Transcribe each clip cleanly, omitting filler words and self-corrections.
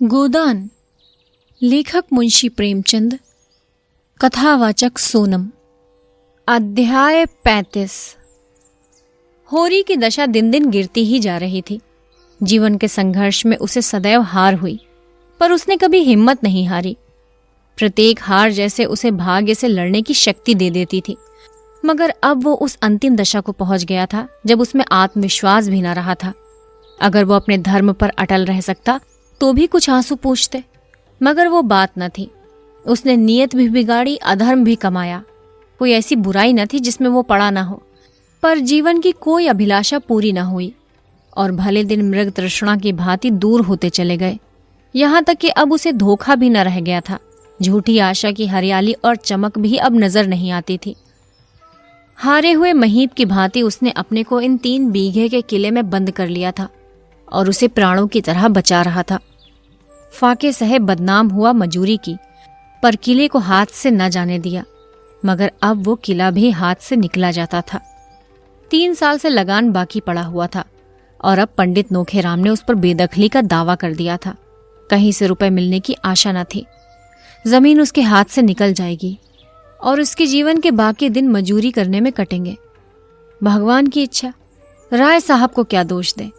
गोदान। लेखक मुंशी प्रेमचंद। कथावाचक सोनम। अध्याय 35। होरी की दशा दिन दिन गिरती ही जा रही थी। जीवन के संघर्ष में उसे सदैव हार हुई, पर उसने कभी हिम्मत नहीं हारी। प्रत्येक हार जैसे उसे भाग्य से लड़ने की शक्ति दे देती थी। मगर अब वो उस अंतिम दशा को पहुंच गया था जब उसमें आत्मविश्वास भी न रहा था। अगर वो अपने धर्म पर अटल रह सकता तो भी कुछ आंसू पूछते, मगर वो बात न थी। उसने नीयत भी बिगाड़ी, अधर्म भी कमाया। कोई ऐसी बुराई न थी जिसमें वो पड़ा ना हो, पर जीवन की कोई अभिलाषा पूरी न हुई और भले दिन मृग तृष्णा की भांति दूर होते चले गए। यहाँ तक कि अब उसे धोखा भी न रह गया था। झूठी आशा की हरियाली और चमक भी अब नजर नहीं आती थी। हारे हुए महीप की भांति उसने अपने को इन 3 बीघे के किले में बंद कर लिया था और उसे प्राणों की तरह बचा रहा था। फाके सहे बदनाम हुआ मजूरी की, पर किले को हाथ से न जाने दिया। मगर अब वो किला भी हाथ से निकला जाता था। 3 साल से लगान बाकी पड़ा हुआ था और अब पंडित नोखेराम ने उस पर बेदखली का दावा कर दिया था। कहीं से रुपए मिलने की आशा न थी। जमीन उसके हाथ से निकल जाएगी और उसके जीवन के बाकी दिन मजूरी करने में कटेंगे। भगवान की इच्छा, राय साहब को क्या दोष दे।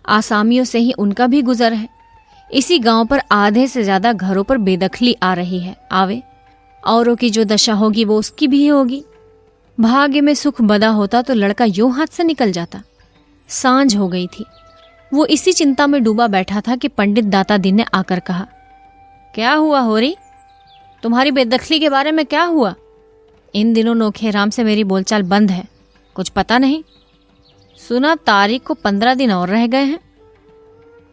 आसामियों से ही उनका भी गुजर है। इसी गांव पर आधे से ज्यादा घरों पर बेदखली आ रही है। आवे, औरों की जो दशा होगी वो उसकी भी होगी। भाग्य में सुख बदा होता तो लड़का यूं हाथ से निकल जाता। सांझ हो गई थी। वो इसी चिंता में डूबा बैठा था कि पंडित दाता दिन ने आकर कहा, क्या हुआ होरी? तुम्हारी बेदखली के बारे में क्या हुआ? इन दिनों नोखेराम से मेरी बोलचाल बंद है। कुछ पता नहीं? सुना तारीख को 15 दिन और रह गए हैं।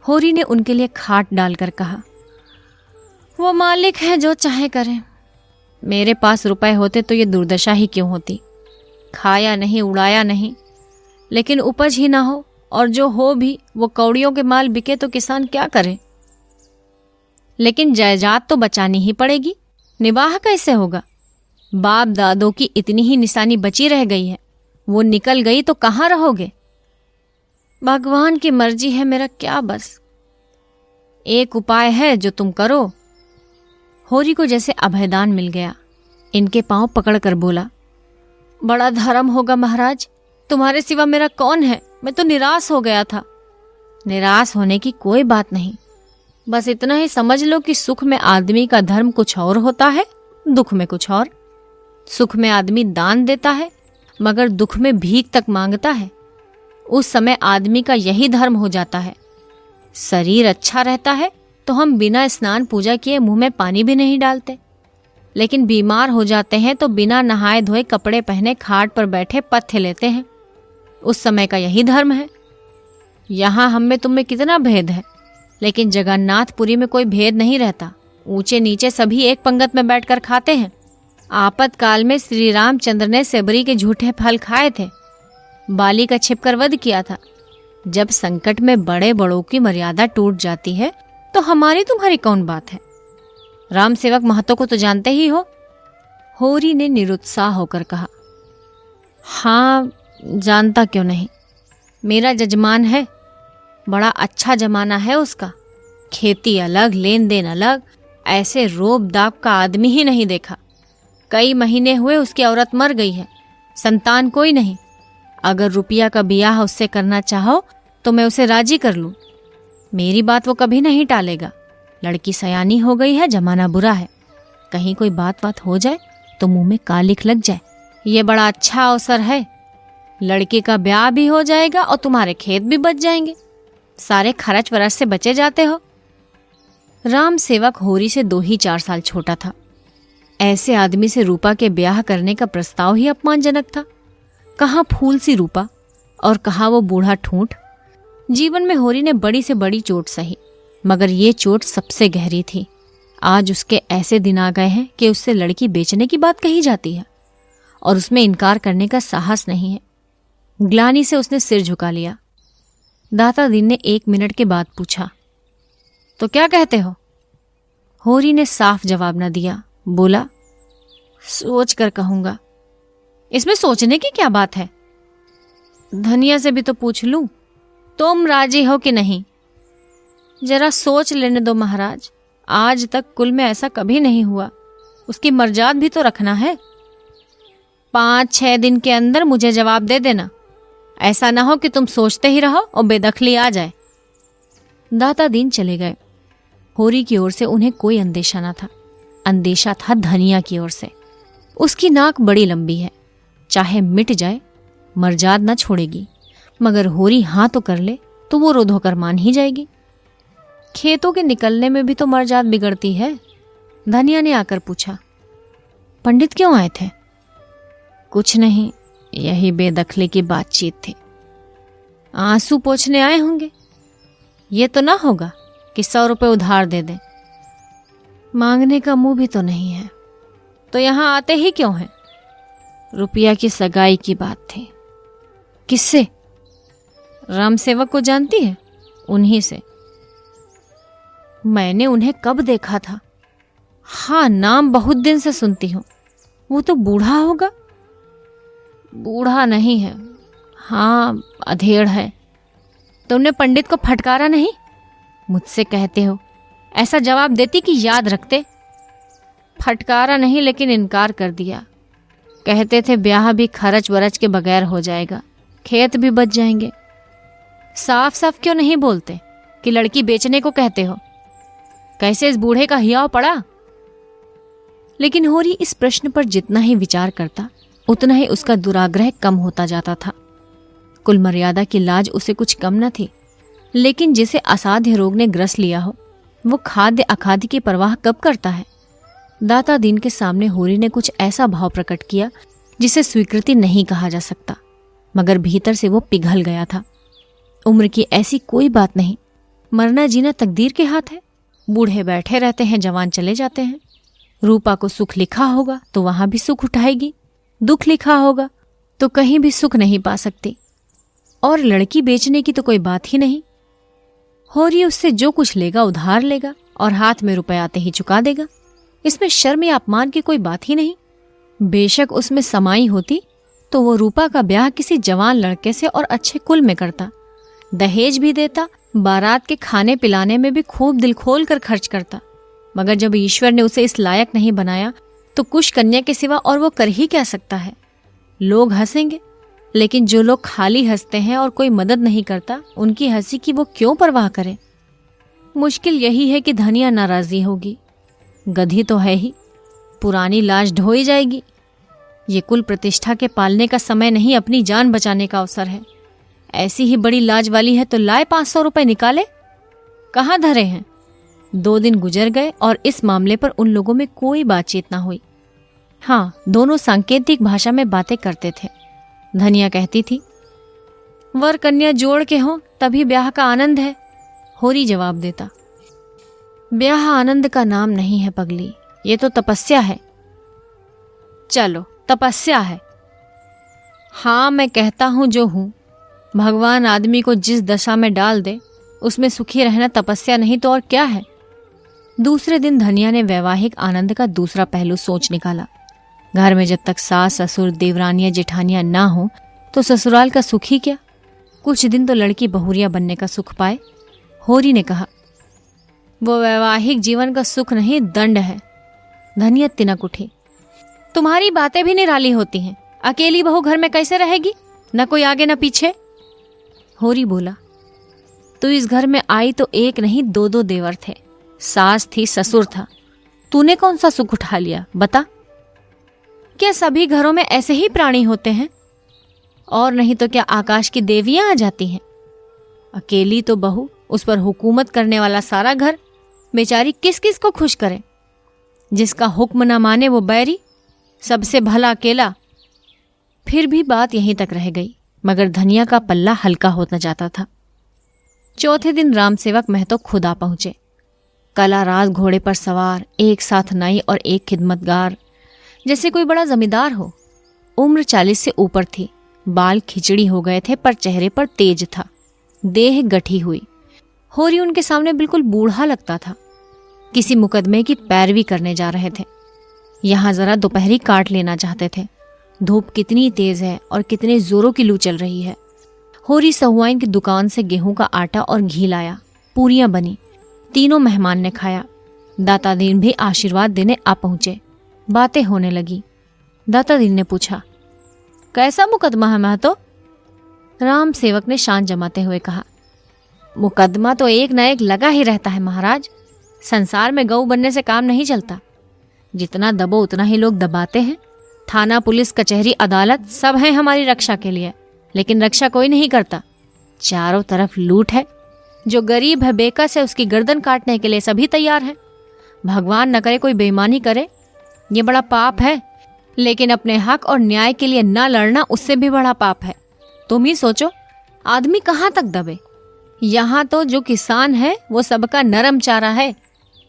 होरी ने उनके लिए खाट डालकर कहा, वो मालिक है, जो चाहे करे। मेरे पास रुपए होते तो ये दुर्दशा ही क्यों होती। खाया नहीं, उड़ाया नहीं, लेकिन उपज ही ना हो, और जो हो भी वो कौड़ियों के माल बिके तो किसान क्या करे। लेकिन जायदाद तो बचानी ही पड़ेगी। निवाह कैसे होगा? बाप दादों की इतनी ही निशानी बची रह गई है, वो निकल गई तो कहाँ रहोगे? भगवान की मर्जी है, मेरा क्या बस। एक उपाय है जो तुम करो। होरी को जैसे अभयदान मिल गया। इनके पांव पकड़कर बोला, बड़ा धर्म होगा महाराज, तुम्हारे सिवा मेरा कौन है? मैं तो निराश हो गया था। निराश होने की कोई बात नहीं। बस इतना ही समझ लो कि सुख में आदमी का धर्म कुछ और होता है, दुख में कुछ और। सुख में आदमी दान देता है, मगर दुख में भीख तक मांगता है। उस समय आदमी का यही धर्म हो जाता है। शरीर अच्छा रहता है तो हम बिना स्नान पूजा किए मुंह में पानी भी नहीं डालते, लेकिन बीमार हो जाते हैं तो बिना नहाए धोए कपड़े पहने खाट पर बैठे पथ्य लेते हैं। उस समय का यही धर्म है। यहाँ हम में तुम में कितना भेद है, लेकिन जगन्नाथपुरी में कोई भेद नहीं रहता। ऊंचे नीचे सभी एक पंगत में बैठकर खाते हैं। आपातकाल में श्री रामचंद्र ने सेबरी के झूठे फल खाए थे, बाली का छिपकर वध किया था। जब संकट में बड़े बड़ों की मर्यादा टूट जाती है तो हमारी तुम्हारी कौन बात है? राम सेवक महतो को तो जानते ही हो। होरी ने निरुत्साह होकर कहा, हाँ, जानता क्यों नहीं। मेरा जजमान है, बड़ा अच्छा जमाना है उसका। खेती अलग, लेन देन अलग। ऐसे रोब दाब का आदमी ही नहीं देखा। कई महीने हुए उसकी औरत मर गई है, संतान कोई नहीं। अगर रुपया का बियाह उससे करना चाहो तो मैं उसे राजी कर लूं। मेरी बात वो कभी नहीं टालेगा। लड़की सयानी हो गई है, जमाना बुरा है। कहीं कोई बात हो जाए तो मुंह में कालिख लग जाए। ये बड़ा अच्छा अवसर है। लड़के का ब्याह भी हो जाएगा और तुम्हारे खेत भी बच जाएंगे। सारे खर्च वरच से बचे जाते हो। राम सेवक होरी से 2 ही 4 साल छोटा था। ऐसे आदमी से रूपा के ब्याह करने का प्रस्ताव ही अपमानजनक था। कहाँ फूल सी रूपा और कहाँ वो बूढ़ा ठूंठ। जीवन में होरी ने बड़ी से बड़ी चोट सही, मगर ये चोट सबसे गहरी थी। आज उसके ऐसे दिन आ गए हैं कि उससे लड़की बेचने की बात कही जाती है और उसमें इनकार करने का साहस नहीं है। ग्लानि से उसने सिर झुका लिया। दाता दिन ने 1 मिनट के बाद पूछा, तो क्या कहते हो? होरी ने साफ जवाब न दिया। बोला, सोच कर कहूंगा। इसमें सोचने की क्या बात है? धनिया से भी तो पूछ लूं। तुम राजी हो कि नहीं? जरा सोच लेने दो महाराज, आज तक कुल में ऐसा कभी नहीं हुआ। उसकी मर्जाद भी तो रखना है। 5-6 दिन के अंदर मुझे जवाब दे देना। ऐसा ना हो कि तुम सोचते ही रहो और बेदखली आ जाए। दाता दीन चले गए। होरी की ओर से उन्हें कोई अंदेशा न था। अंदेशा था धनिया की ओर से। उसकी नाक बड़ी लंबी है, चाहे मिट जाए मर्जाद न छोड़ेगी, मगर होरी हाँ तो कर ले तो वो रोध होकर मान ही जाएगी। खेतों के निकलने में भी तो मर्जाद बिगड़ती है। धनिया ने आकर पूछा, पंडित क्यों आए थे? कुछ नहीं, यही बेदखली की बातचीत थी। आंसू पोंछने आए होंगे। ये तो ना होगा कि 100 रुपए उधार दे दें। मांगने का मुंह भी तो नहीं है, तो यहां आते ही क्यों हैं? रुपया की सगाई की बात थी। किससे? राम सेवक को जानती है? उन्हीं से। मैंने उन्हें कब देखा था? हाँ, नाम बहुत दिन से सुनती हूं। वो तो बूढ़ा होगा। बूढ़ा नहीं है, हाँ अधेड़ है। तुमने पंडित को फटकारा नहीं? मुझसे कहते हो, ऐसा जवाब देती कि याद रखते। फटकारा नहीं, लेकिन इनकार कर दिया। कहते थे ब्याह भी खर्च वरच के बगैर हो जाएगा, खेत भी बच जाएंगे। साफ साफ क्यों नहीं बोलते कि लड़की बेचने को कहते हो? कैसे इस बूढ़े का हियाव पड़ा? लेकिन होरी इस प्रश्न पर जितना ही विचार करता, उतना ही उसका दुराग्रह कम होता जाता था। कुल मर्यादा की लाज उसे कुछ कम न थी, लेकिन जिसे असाध्य रोग ने ग्रस लिया हो, वो खाद्य अखाद्य की परवाह कब करता है? दाता दीन के सामने होरी ने कुछ ऐसा भाव प्रकट किया जिसे स्वीकृति नहीं कहा जा सकता, मगर भीतर से वो पिघल गया था। उम्र की ऐसी कोई बात नहीं, मरना जीना तकदीर के हाथ है। बूढ़े बैठे रहते हैं, जवान चले जाते हैं। रूपा को सुख लिखा होगा तो वहां भी सुख उठाएगी, दुख लिखा होगा तो कहीं भी सुख नहीं पा सकती। और लड़की बेचने की तो कोई बात ही नहीं। होरी उससे जो कुछ लेगा उधार लेगा और हाथ में रुपए आते ही चुका देगा। इसमें शर्म या अपमान की कोई बात ही नहीं। बेशक उसमें समाई होती तो वो रूपा का ब्याह किसी जवान लड़के से और अच्छे कुल में करता, दहेज भी देता, बारात के खाने पिलाने में भी खूब दिल खोल कर खर्च करता। मगर जब ईश्वर ने उसे इस लायक नहीं बनाया तो कुश कन्या के सिवा और वो कर ही क्या सकता है? लोग हंसेंगे, लेकिन जो लोग खाली हंसते हैं और कोई मदद नहीं करता, उनकी हंसी की वो क्यों परवाह करे? मुश्किल यही है कि धनिया नाराजी होगी। गधी तो है ही, पुरानी लाश ढोई जाएगी। ये कुल प्रतिष्ठा के पालने का समय नहीं, अपनी जान बचाने का अवसर है। ऐसी ही बड़ी लाज वाली है तो लाए 500 रुपए निकाले। कहाँ धरे हैं? 2 दिन गुजर गए और इस मामले पर उन लोगों में कोई बातचीत ना हुई। हाँ, दोनों सांकेतिक भाषा में बातें करते थे। धनिया कहती थी, वर कन्या जोड़ के हो तभी ब्याह का आनंद है। होरी जवाब देता, ब्याह आनंद का नाम नहीं है पगली, ये तो तपस्या है। चलो, तपस्या है। हाँ, मैं कहता हूं जो हूं। भगवान आदमी को जिस दशा में डाल दे उसमें सुखी रहना तपस्या नहीं तो और क्या है। दूसरे दिन धनिया ने वैवाहिक आनंद का दूसरा पहलू सोच निकाला। घर में जब तक सास ससुर देवरानियां जेठानियां ना हो तो ससुराल का सुख ही क्या। कुछ दिन तो लड़की बहुरिया बनने का सुख पाए। होरी ने कहा, वो वैवाहिक जीवन का सुख नहीं, दंड है। धनिया तिनक उठी, तुम्हारी बातें भी निराली होती हैं। अकेली बहू घर में कैसे रहेगी? न कोई आगे न पीछे। होरी बोला, तू इस घर में आई तो एक नहीं 2-2 देवर थे, सास थी, ससुर था। तूने कौन सा सुख उठा लिया बता? क्या सभी घरों में ऐसे ही प्राणी होते हैं? और नहीं तो क्या आकाश की देवियां आ जाती हैं? अकेली तो बहू, उस पर हुकूमत करने वाला सारा घर, बेचारी किस किस को खुश करे? जिसका हुक्म न माने वो बैरी, सबसे भला अकेला। फिर भी बात यहीं तक रह गई, मगर धनिया का पल्ला हल्का होता जाता था। चौथे दिन राम सेवक महतो खुद आ पहुंचे। कला राज घोड़े पर सवार, एक साथ नाई और एक खिदमतगार, जैसे कोई बड़ा जमींदार हो। उम्र 40 से ऊपर थी, बाल खिचड़ी हो गए थे पर चेहरे पर तेज था, देह गठी हुई। होरी उनके सामने बिल्कुल बूढ़ा लगता था। किसी मुकदमे की पैरवी करने जा रहे थे। यहां जरा दोपहरी काट लेना चाहते थे। धूप कितनी तेज है और कितने जोरों की लू चल रही है। होरी सहुआइन की दुकान से गेहूं का आटा और घी लाया। पूरियां बनी, तीनों मेहमान ने खाया। दाता दीन भी आशीर्वाद देने आ पहुंचे। बातें होने लगी। दाता दीन ने पूछा, कैसा मुकदमा है महतो? राम सेवक ने शान जमाते हुए कहा, मुकदमा तो एक न एक लगा ही रहता है महाराज। संसार में गऊ बनने से काम नहीं चलता। जितना दबो उतना ही लोग दबाते हैं। थाना, पुलिस, कचहरी, अदालत सब हैं हमारी रक्षा के लिए, लेकिन रक्षा कोई नहीं करता। चारों तरफ लूट है। जो गरीब है, बेकस है, उसकी गर्दन काटने के लिए सभी तैयार हैं। भगवान न करे कोई बेईमानी करे, ये बड़ा पाप है। लेकिन अपने हक और न्याय के लिए न लड़ना उससे भी बड़ा पाप है। तुम ही सोचो, आदमी कहाँ तक दबे। यहाँ तो जो किसान है वो सबका नरम चारा है।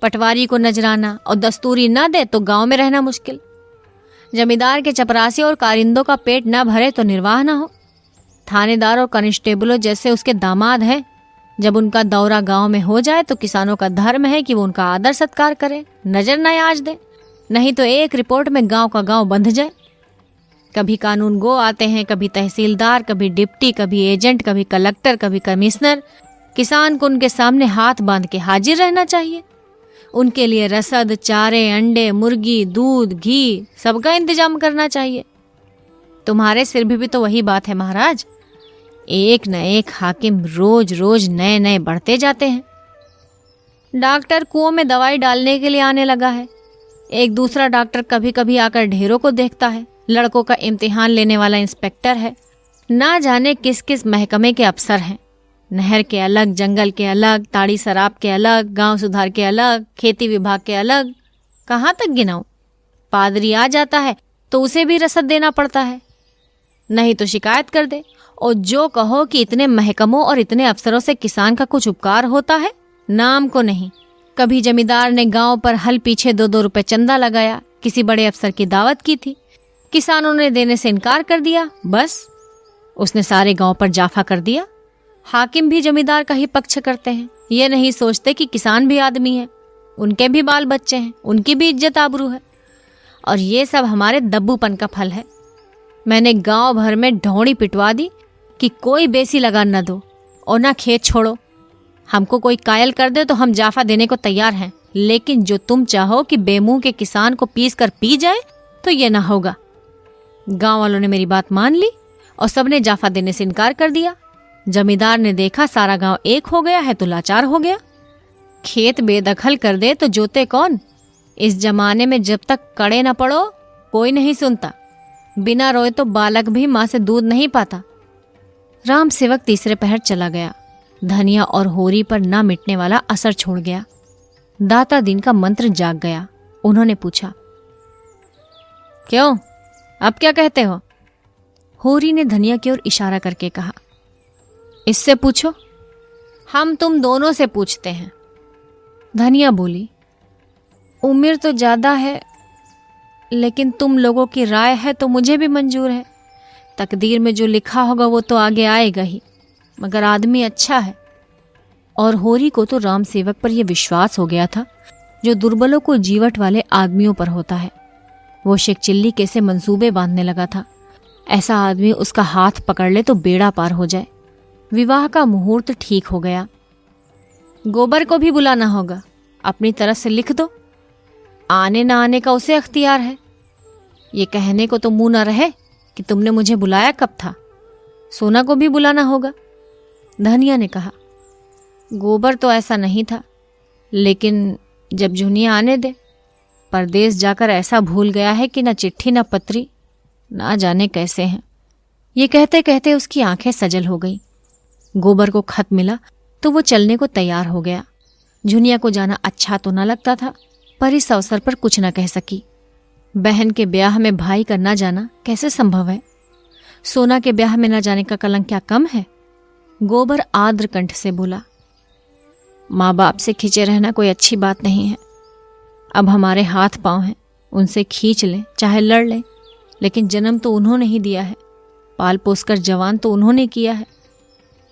पटवारी को नजराना और दस्तूरी न दे तो गांव में रहना मुश्किल। जमींदार के चपरासी और कारिंदों का पेट न भरे तो निर्वाह न हो। थानेदार और कांस्टेबलों जैसे उसके दामाद हैं। जब उनका दौरा गांव में हो जाए तो किसानों का धर्म है कि वो उनका आदर सत्कार करें, नजर न आज दे, नहीं तो एक रिपोर्ट में गांव का गांव बंध जाए। कभी कानून गो आते हैं, कभी तहसीलदार, कभी डिप्टी, कभी एजेंट, कभी कलेक्टर, कभी कमिश्नर। किसान को उनके सामने हाथ बांध के हाजिर रहना चाहिए। उनके लिए रसद, चारे, अंडे, मुर्गी, दूध, घी सबका इंतजाम करना चाहिए। तुम्हारे सिर भी तो वही बात है महाराज। एक न एक हाकिम रोज रोज नए नए बढ़ते जाते हैं। डॉक्टर कुओं में दवाई डालने के लिए आने लगा है। एक दूसरा डॉक्टर कभी कभी आकर ढेरों को देखता है। लड़कों का इम्तिहान लेने वाला इंस्पेक्टर है। ना जाने किस किस महकमे के अफसर हैं। नहर के अलग, जंगल के अलग, ताड़ी शराब के अलग, गांव सुधार के अलग, खेती विभाग के अलग। कहाँ तक गिनाऊं? पादरी आ जाता है तो उसे भी रसद देना पड़ता है, नहीं तो शिकायत कर दे। और जो कहो कि इतने महकमों और इतने अफसरों से किसान का कुछ उपकार होता है, नाम को नहीं। कभी जमींदार ने गांव पर हल पीछे 2-2 रुपए चंदा लगाया, किसी बड़े अफसर की दावत की थी, किसानों ने देने से इनकार कर दिया, बस उसने सारे गांव पर जाफा कर दिया। हाकिम भी जमींदार का ही पक्ष करते हैं। ये नहीं सोचते कि किसान भी आदमी है, उनके भी बाल बच्चे हैं, उनकी भी इज्जत आबरू है। और ये सब हमारे दब्बूपन का फल है। मैंने गांव भर में ढौड़ी पिटवा दी कि कोई बेसी लगा न दो और ना खेत छोड़ो। हमको कोई कायल कर दे तो हम जाफा देने को तैयार हैं, लेकिन जो तुम चाहो कि बेमुंह के किसान को पीस कर पी जाए तो ये ना होगा। गांव वालों ने मेरी बात मान ली और सबने जाफा देने से इनकार कर दिया। जमींदार ने देखा सारा गांव एक हो गया है तो लाचार हो गया। खेत बेदखल कर दे तो जोते कौन? इस जमाने में जब तक कड़े न पड़ो कोई नहीं सुनता। बिना रोए तो बालक भी माँ से दूध नहीं पाता। राम सेवक तीसरे पहर चला गया। धनिया और होरी पर ना मिटने वाला असर छोड़ गया। दाता दीन का मंत्र जाग गया। उन्होंने पूछा, क्यों, अब क्या कहते हो? होरी ने धनिया की ओर इशारा करके कहा, इससे पूछो। हम तुम दोनों से पूछते हैं। धनिया बोली, उम्र तो ज्यादा है, लेकिन तुम लोगों की राय है तो मुझे भी मंजूर है। तकदीर में जो लिखा होगा वो तो आगे आएगा ही, मगर आदमी अच्छा है। और होरी को तो राम सेवक पर यह विश्वास हो गया था जो दुर्बलों को जीवट वाले आदमियों पर होता है। वो शेख चिल्ली कैसे मंसूबे बांधने लगा था। ऐसा आदमी उसका हाथ पकड़ ले तो बेड़ा पार हो जाए। विवाह का मुहूर्त ठीक हो गया। गोबर को भी बुलाना होगा, अपनी तरफ से लिख दो। आने ना आने का उसे अख्तियार है। ये कहने को तो मुंह न रहे कि तुमने मुझे बुलाया कब था। सोना को भी बुलाना होगा। धनिया ने कहा, गोबर तो ऐसा नहीं था, लेकिन जब जुनिया आने दे। परदेश जाकर ऐसा भूल गया है कि न चिट्ठी न पत्री, ना जाने कैसे हैं। ये कहते कहते उसकी आंखें सजल हो गई। गोबर को खत मिला तो वो चलने को तैयार हो गया। जुनिया को जाना अच्छा तो न लगता था, पर इस अवसर पर कुछ न कह सकी। बहन के ब्याह में भाई का न जाना कैसे संभव है? सोना के ब्याह में न जाने का कलंक क्या कम है? गोबर आर्द्र कंठ से बोला, माँ बाप से खींचे रहना कोई अच्छी बात नहीं है। अब हमारे हाथ पांव हैं, उनसे खींच लें चाहे लड़ लें, लेकिन जन्म तो उन्होंने ही दिया है, पाल पोस कर जवान तो उन्होंने किया है।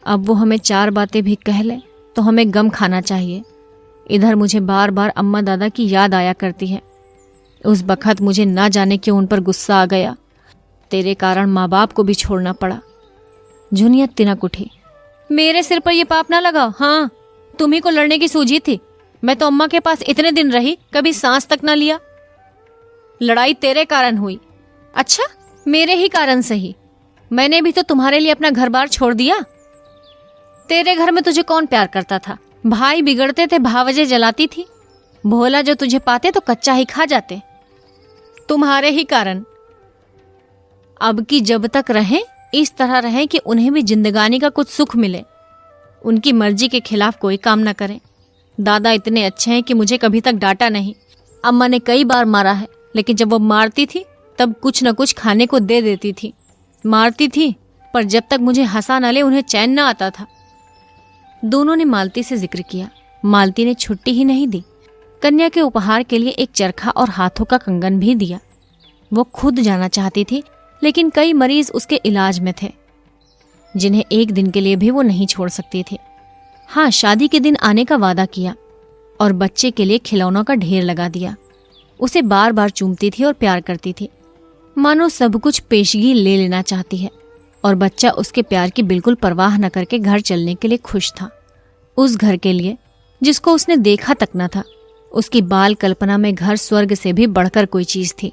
अब वो हमें 4 बातें भी कह लें तो हमें गम खाना चाहिए। इधर मुझे बार बार अम्मा दादा की याद आया करती है। उस बखत मुझे ना जाने क्यों उन पर गुस्सा आ गया। तेरे कारण माँ बाप को भी छोड़ना पड़ा। जुनिया तिनक उठी, मेरे सिर पर ये पाप ना लगाओ। हाँ, तुम्ही को लड़ने की सूझी थी, मैं तो अम्मा के पास इतने दिन रही, कभी सांस तक ना लिया। लड़ाई तेरे कारण हुई। अच्छा, मेरे ही कारण सही। मैंने भी तो तुम्हारे लिए अपना घर बार छोड़ दिया। तेरे घर में तुझे कौन प्यार करता था? भाई बिगड़ते थे, भावजे जलाती थी। भोला जो तुझे पाते तो कच्चा ही खा जाते। तुम्हारे ही कारण। अब की जब तक रहें इस तरह रहें कि उन्हें भी जिंदगानी का कुछ सुख मिले। उनकी मर्जी के खिलाफ कोई काम ना करें। दादा इतने अच्छे हैं कि मुझे कभी तक डांटा नहीं। अम्मा ने कई बार मारा है, लेकिन जब वो मारती थी तब कुछ न कुछ खाने को दे देती थी। मारती थी, पर जब तक मुझे हंसा न ले उन्हें चैन न आता था। दोनों ने मालती से जिक्र किया। मालती ने छुट्टी ही नहीं दी, कन्या के उपहार के लिए एक चरखा और हाथों का कंगन भी दिया। वो खुद जाना चाहती थी, लेकिन कई मरीज उसके इलाज में थे, जिन्हें एक दिन के लिए भी वो नहीं छोड़ सकती थी। हाँ, शादी के दिन आने का वादा किया और बच्चे के लिए खिलौनों का ढेर लगा दिया। उसे बार बार चूमती थी और प्यार करती थी, मानो सब कुछ पेशगी ले लेना चाहती है। और बच्चा उसके प्यार की बिल्कुल परवाह न करके घर चलने के लिए खुश था। उस घर के लिए जिसको उसने देखा तक न था। उसकी बाल कल्पना में घर स्वर्ग से भी बढ़कर कोई चीज थी।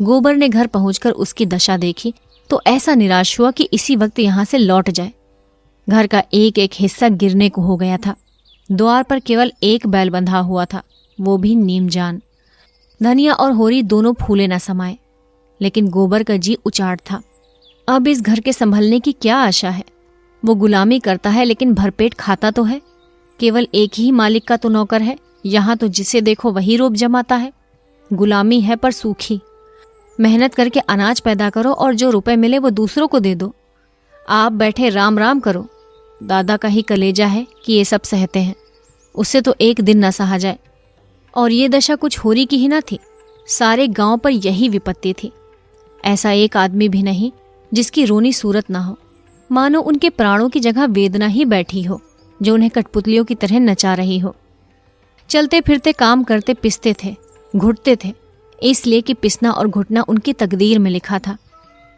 गोबर ने घर पहुंचकर उसकी दशा देखी तो ऐसा निराश हुआ कि इसी वक्त यहां से लौट जाए। घर का एक एक हिस्सा गिरने को हो गया था। द्वार पर केवल एक बैल बंधा हुआ था, वो भी नीमजान। धनिया और होरी दोनों फूले न समाये, लेकिन गोबर का जी उचाट था। अब इस घर के संभलने की क्या आशा है? वो गुलामी करता है लेकिन भरपेट खाता तो है। केवल एक ही मालिक का तो नौकर है। यहाँ तो जिसे देखो वही रोब जमाता है। गुलामी है पर सूखी। मेहनत करके अनाज पैदा करो और जो रुपए मिले वो दूसरों को दे दो। आप बैठे राम राम करो। दादा का ही कलेजा है कि ये सब सहते हैं, उससे तो एक दिन न सहा जाए। और ये दशा कुछ होरी की ही न थी, सारे गांव पर यही विपत्ति थी। ऐसा एक आदमी भी नहीं जिसकी रोनी सूरत ना हो, मानो उनके प्राणों की जगह वेदना ही बैठी हो, जो उन्हें कठपुतलियों की तरह नचा रही हो। चलते फिरते काम करते पिसते थे, घुटते थे, इसलिए कि पिसना और घुटना उनकी तकदीर में लिखा था।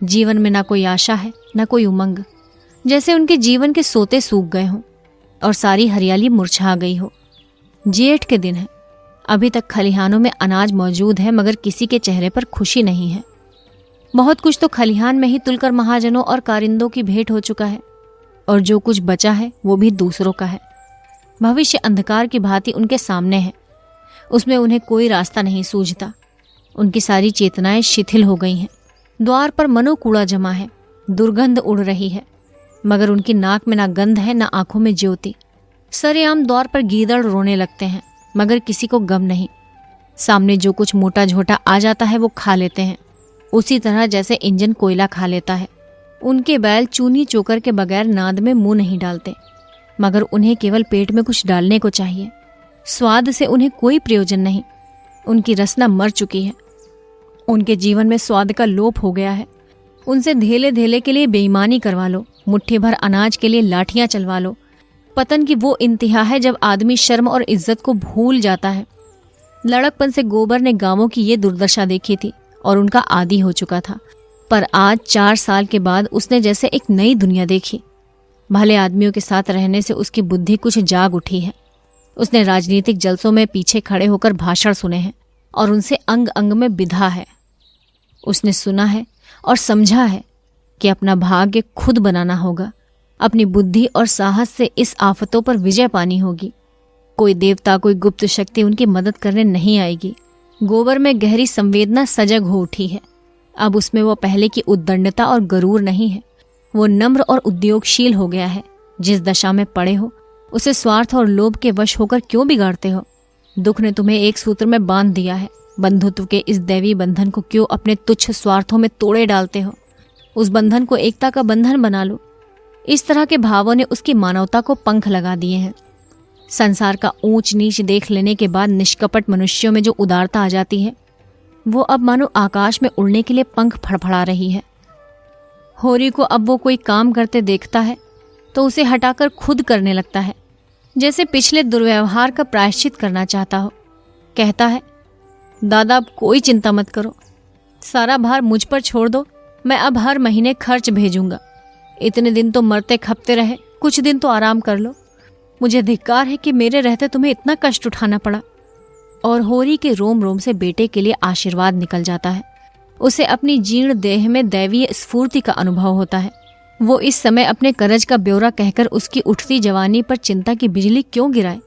जीवन में ना कोई आशा है, ना कोई उमंग, जैसे उनके जीवन के सोते सूख गए हों और सारी हरियाली मुरझा गई हो। जेठ के दिन है, अभी तक खलिहानों में अनाज मौजूद है, मगर किसी के चेहरे पर खुशी नहीं है। बहुत कुछ तो खलिहान में ही तुलकर महाजनों और कारिंदों की भेंट हो चुका है, और जो कुछ बचा है वो भी दूसरों का है। भविष्य अंधकार की भांति उनके सामने है, उसमें उन्हें कोई रास्ता नहीं सूझता। उनकी सारी चेतनाएं शिथिल हो गई हैं। द्वार पर मनोकूड़ा जमा है, दुर्गंध उड़ रही है, मगर उनकी नाक में ना गंध है ना आंखों में ज्योति। सरेआम द्वार पर गीदड़ रोने लगते हैं, मगर किसी को गम नहीं। सामने जो कुछ मोटा झोटा आ जाता है वो खा लेते हैं, उसी तरह जैसे इंजन कोयला खा लेता है। उनके बैल चूनी चोकर के बगैर नाद में मुंह नहीं डालते, मगर उन्हें केवल पेट में कुछ डालने को चाहिए। स्वाद से उन्हें कोई प्रयोजन नहीं। उनकी रसना मर चुकी है। उनके जीवन में स्वाद का लोप हो गया है। उनसे धेले धेले के लिए बेईमानी करवा लो, मुट्ठी भर अनाज के लिए लाठियां चलवा लो। पतन की वो इंतहा है जब आदमी शर्म और इज्जत को भूल जाता है। लड़कपन से गोबर ने गांवों की ये दुर्दशा देखी थी और उनका आदी हो चुका था, पर आज 4 साल के बाद उसने जैसे एक नई दुनिया देखी। भले आदमियों के साथ रहने से उसकी बुद्धि कुछ जाग उठी है। उसने राजनीतिक जलसों में पीछे खड़े होकर भाषण सुने हैं और उनसे अंग अंग में बिधा है। उसने सुना है और समझा है कि अपना भाग्य खुद बनाना होगा। अपनी बुद्धि और साहस से इस आफतों पर विजय पानी होगी। कोई देवता, कोई गुप्त शक्ति उनकी मदद करने नहीं आएगी। गोबर में गहरी संवेदना सजग हो उठी है। अब उसमें वो पहले की उद्दंडता और गरूर नहीं है। वो नम्र और उद्योगशील हो गया है। जिस दशा में पड़े हो उसे स्वार्थ और लोभ के वश होकर क्यों बिगाड़ते हो? दुख ने तुम्हें एक सूत्र में बांध दिया है। बंधुत्व के इस दैवी बंधन को क्यों अपने तुच्छ स्वार्थों में तोड़े डालते हो? उस बंधन को एकता का बंधन बना लो। इस तरह के भावों ने उसकी मानवता को पंख लगा दिए हैं। संसार का ऊंच नीच देख लेने के बाद निष्कपट मनुष्यों में जो उदारता आ जाती है, वो अब मानो आकाश में उड़ने के लिए पंख फड़फड़ा रही है। होरी को अब वो कोई काम करते देखता है तो उसे हटाकर खुद करने लगता है, जैसे पिछले दुर्व्यवहार का प्रायश्चित करना चाहता हो। कहता है, दादा अब कोई चिंता मत करो, सारा भार मुझ पर छोड़ दो। मैं अब हर महीने खर्च भेजूंगा। इतने दिन तो मरते खपते रहे, कुछ दिन तो आराम कर लो। मुझे धिक्कार है कि मेरे रहते तुम्हें इतना कष्ट उठाना पड़ा। और होरी के रोम रोम से बेटे के लिए आशीर्वाद निकल जाता है। उसे अपनी जीर्ण देह में दैवीय स्फूर्ति का अनुभव होता है। वो इस समय अपने करज का ब्यौरा कहकर उसकी उठती जवानी पर चिंता की बिजली क्यों गिराए।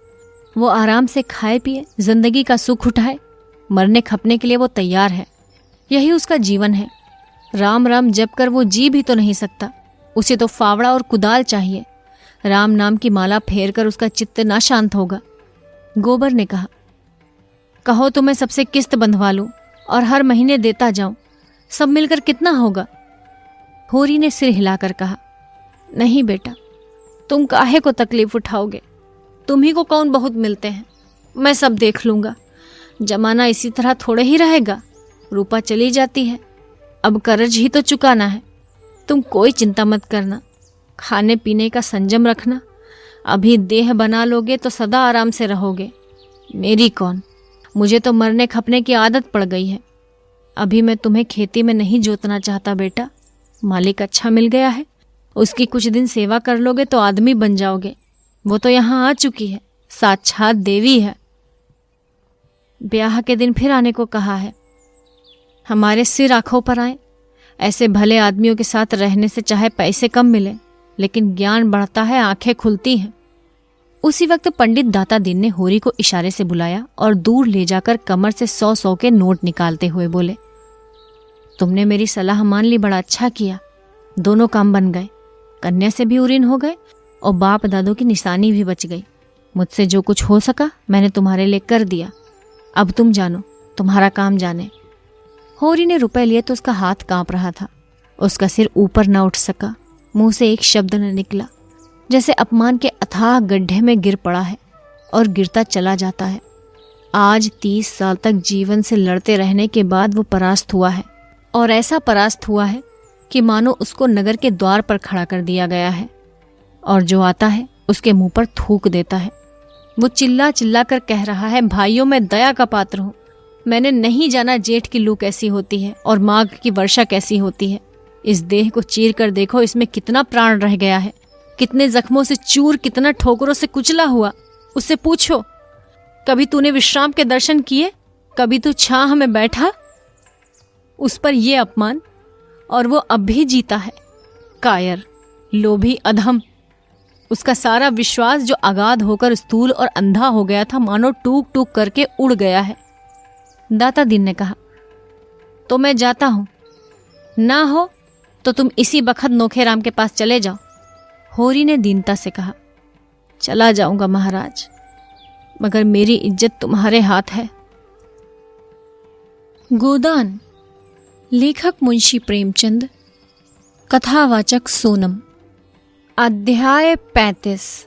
वो आराम से खाए पिए, जिंदगी का सुख उठाए। मरने खपने के लिए वो तैयार है। यही उसका जीवन है। राम राम जप कर वो जी भी तो नहीं सकता। उसे तो फावड़ा और कुदाल चाहिए। राम नाम की माला फेर कर उसका चित्त ना शांत होगा। गोबर ने कहा, कहो तो मैं सबसे किस्त बंधवा लूं और हर महीने देता जाऊं। सब मिलकर कितना होगा? होरी ने सिर हिलाकर कहा, नहीं बेटा, तुम काहे को तकलीफ उठाओगे? तुम ही को कौन बहुत मिलते हैं। मैं सब देख लूंगा। जमाना इसी तरह थोड़े ही रहेगा। रूपा चली जाती है, अब कर्ज ही तो चुकाना है। तुम कोई चिंता मत करना। खाने पीने का संयम रखना। अभी देह बना लोगे तो सदा आराम से रहोगे। मेरी कौन, मुझे तो मरने खपने की आदत पड़ गई है। अभी मैं तुम्हें खेती में नहीं जोतना चाहता बेटा। मालिक अच्छा मिल गया है, उसकी कुछ दिन सेवा कर लोगे तो आदमी बन जाओगे। वो तो यहाँ आ चुकी है, साक्षात देवी है। ब्याह के दिन फिर आने को कहा है। हमारे सिर आंखों पर आए। ऐसे भले आदमियों के साथ रहने से चाहे पैसे कम मिले, लेकिन ज्ञान बढ़ता है, आंखें खुलती हैं। उसी वक्त पंडित दाता दीन ने होरी को इशारे से बुलाया और दूर ले जाकर कमर से 100-100 के नोट निकालते हुए बोले, तुमने मेरी सलाह मान ली, बड़ा अच्छा किया। दोनों काम बन गए। कन्या से भी उरीन हो गए और बाप दादों की निशानी भी बच गई। मुझसे जो कुछ हो सका मैंने तुम्हारे लिए कर दिया। अब तुम जानो, तुम्हारा काम जाने। होरी ने रुपए लिए तो उसका हाथ कांप रहा था। उसका सिर ऊपर न उठ सका। मुंह से एक शब्द न निकला। जैसे अपमान के अथाह गड्ढे में गिर पड़ा है और गिरता चला जाता है। आज 30 साल तक जीवन से लड़ते रहने के बाद वो परास्त हुआ है। और ऐसा परास्त हुआ है कि मानो उसको नगर के द्वार पर खड़ा कर दिया गया है और जो आता है उसके मुंह पर थूक देता है। वो चिल्ला चिल्ला कर कह रहा है, भाइयों मैं दया का पात्र हूँ। मैंने नहीं जाना जेठ की लू कैसी होती है और माघ की वर्षा कैसी होती है। इस देह को चीर कर देखो, इसमें कितना प्राण रह गया है, कितने जख्मों से चूर, कितना ठोकरों से कुचला हुआ। उससे पूछो, कभी तूने विश्राम के दर्शन किए? कभी तू छाह में बैठा? उस पर ये अपमान, और वो अब भी जीता है। कायर, लोभी, अधम। उसका सारा विश्वास जो अगाध होकर स्थूल और अंधा हो गया था, मानो टूक टूक करके उड़ गया है। दाता दीन ने कहा, तो मैं जाता हूं। ना हो तो तुम इसी बखत नोखेराम के पास चले जाओ। होरी ने दीनता से कहा, चला जाऊंगा महाराज, मगर मेरी इज्जत तुम्हारे हाथ है। गोदान। लेखक मुंशी प्रेमचंद। कथावाचक सोनम। अध्याय 35।